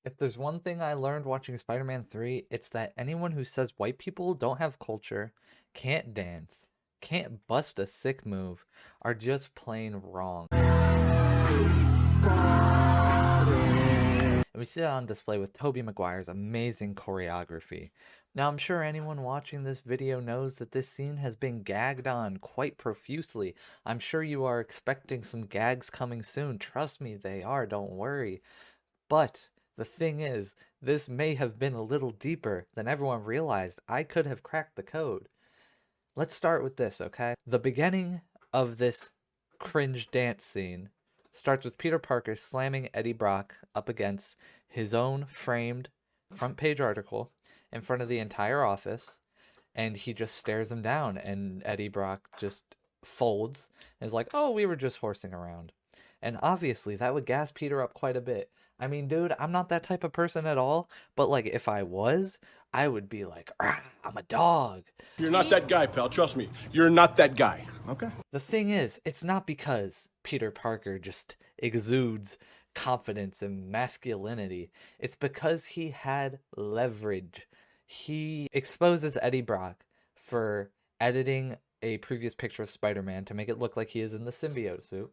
If there's one thing I learned watching Spider-Man 3, it's that anyone who says white people don't have culture, can't dance, can't bust a sick move, are just plain wrong. And we see that on display with Tobey Maguire's amazing choreography. Now, I'm sure anyone watching this video knows that this scene has been gagged on quite profusely. I'm sure you are expecting some gags coming soon. Trust me, they are, don't worry. But the thing is, this may have been a little deeper than everyone realized. I could have cracked the code. Let's start with this, okay? The beginning of this cringe dance scene starts with Peter Parker slamming Eddie Brock up against his own framed front page article in front of the entire office, and he just stares him down, and Eddie Brock just folds and is like, "Oh, we were just horsing around." And obviously, that would gas Peter up quite a bit. I mean, dude, I'm not that type of person at all, but like if I was, I would be like, "Rah, I'm a dog." You're not that guy, pal. Trust me. You're not that guy. Okay. The thing is, it's not because Peter Parker just exudes confidence and masculinity. It's because he had leverage. He exposes Eddie Brock for editing a previous picture of Spider-Man to make it look like he is in the symbiote suit.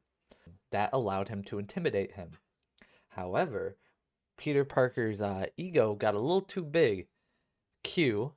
That allowed him to intimidate him. However, Peter Parker's ego got a little too big. Cue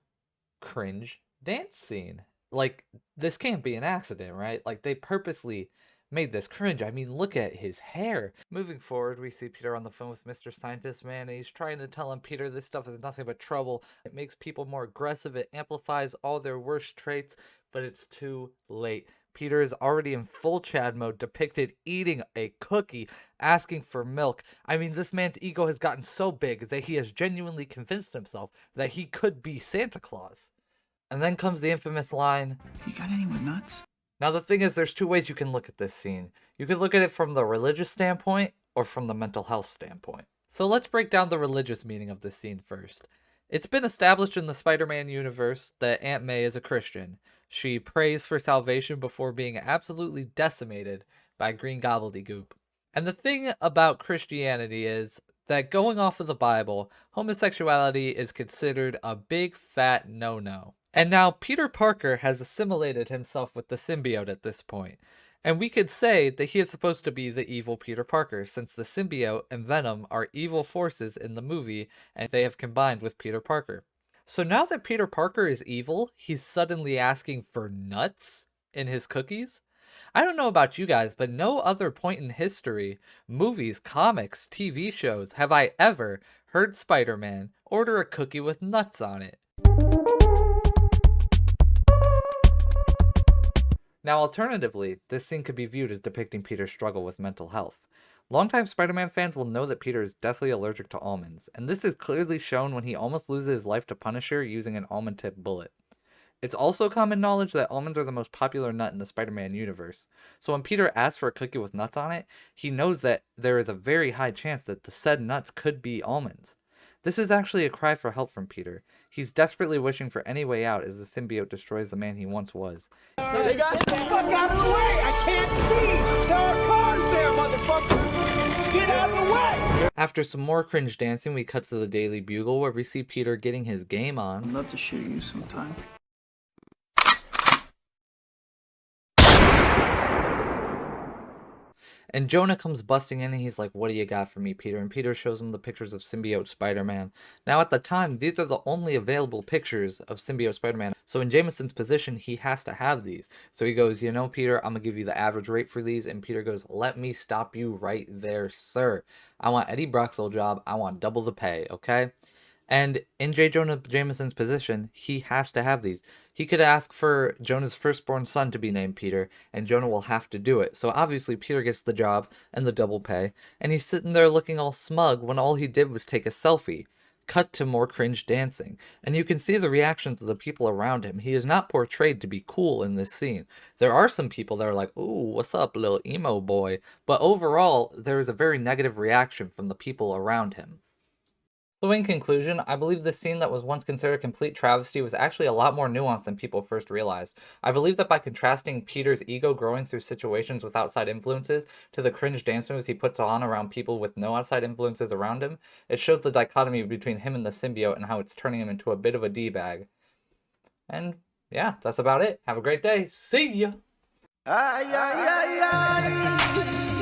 cringe dance scene. Like, this can't be an accident, right? Like, they purposely made this cringe. I mean, look at his hair. Moving forward, we see Peter on the phone with Mr. Scientist Man, and he's trying to tell him, Peter, this stuff is nothing but trouble. It makes people more aggressive. It amplifies all their worst traits, but it's too late. Peter is already in full Chad mode, depicted eating a cookie, asking for milk. I mean, this man's ego has gotten so big that he has genuinely convinced himself that he could be Santa Claus. And then comes the infamous line, You got anyone nuts? now the thing is, there's two ways you can look at this scene. You could look at it from the religious standpoint or from the mental health standpoint. So let's break down the religious meaning of this scene first. It's been established in the Spider-Man universe that Aunt May is a Christian. She prays for salvation before being absolutely decimated by green gobbledygook. And the thing about Christianity is that, going off of the Bible, homosexuality is considered a big fat no-no. And now Peter Parker has assimilated himself with the symbiote at this point. And we could say that he is supposed to be the evil Peter Parker, since the symbiote and Venom are evil forces in the movie and they have combined with Peter Parker. So now that Peter Parker is evil, he's suddenly asking for nuts in his cookies? I don't know about you guys, but no other point in history, movies, comics, TV shows, have I ever heard Spider-Man order a cookie with nuts on it. Now, alternatively, this scene could be viewed as depicting Peter's struggle with mental health. Longtime Spider-Man fans will know that Peter is deathly allergic to almonds, and this is clearly shown when he almost loses his life to Punisher using an almond-tipped bullet. It's also common knowledge that almonds are the most popular nut in the Spider-Man universe, so when Peter asks for a cookie with nuts on it, he knows that there is a very high chance that the said nuts could be almonds. This is actually a cry for help from Peter. He's desperately wishing for any way out as the symbiote destroys the man he once was. They got the fuck out of the way! I can't see! There are cars there, motherfucker! Get out of the way! After some more cringe dancing, we cut to the Daily Bugle where we see Peter getting his game I'd on. love to shoot you sometime. And Jonah comes busting in and he's like, what do you got for me, Peter? And Peter shows him the pictures of symbiote Spider-Man. Now, at the time, these are the only available pictures of symbiote Spider-Man. So in Jameson's position, he has to have these. So he goes, you know, Peter, I'm going to give you the average rate for these. And Peter goes, let me stop you right there, sir. I want Eddie Brock's old job. I want double the pay, okay? And in J. Jonah Jameson's position, he has to have these. He could ask for Jonah's firstborn son to be named Peter, and Jonah will have to do it. So obviously Peter gets the job and the double pay, and he's sitting there looking all smug when all he did was take a selfie. Cut to more cringe dancing, and you can see the reactions of the people around him. He is not portrayed to be cool in this scene. There are some people that are like, ooh, what's up, little emo boy? But overall, there is a very negative reaction from the people around him. So in conclusion, I believe this scene that was once considered a complete travesty was actually a lot more nuanced than people first realized. I believe that by contrasting Peter's ego growing through situations with outside influences to the cringe dance moves he puts on around people with no outside influences around him, it shows the dichotomy between him and the symbiote and how it's turning him into a bit of a D-bag. And yeah, that's about it. Have a great day. See ya! Ay, ay, ay, ay.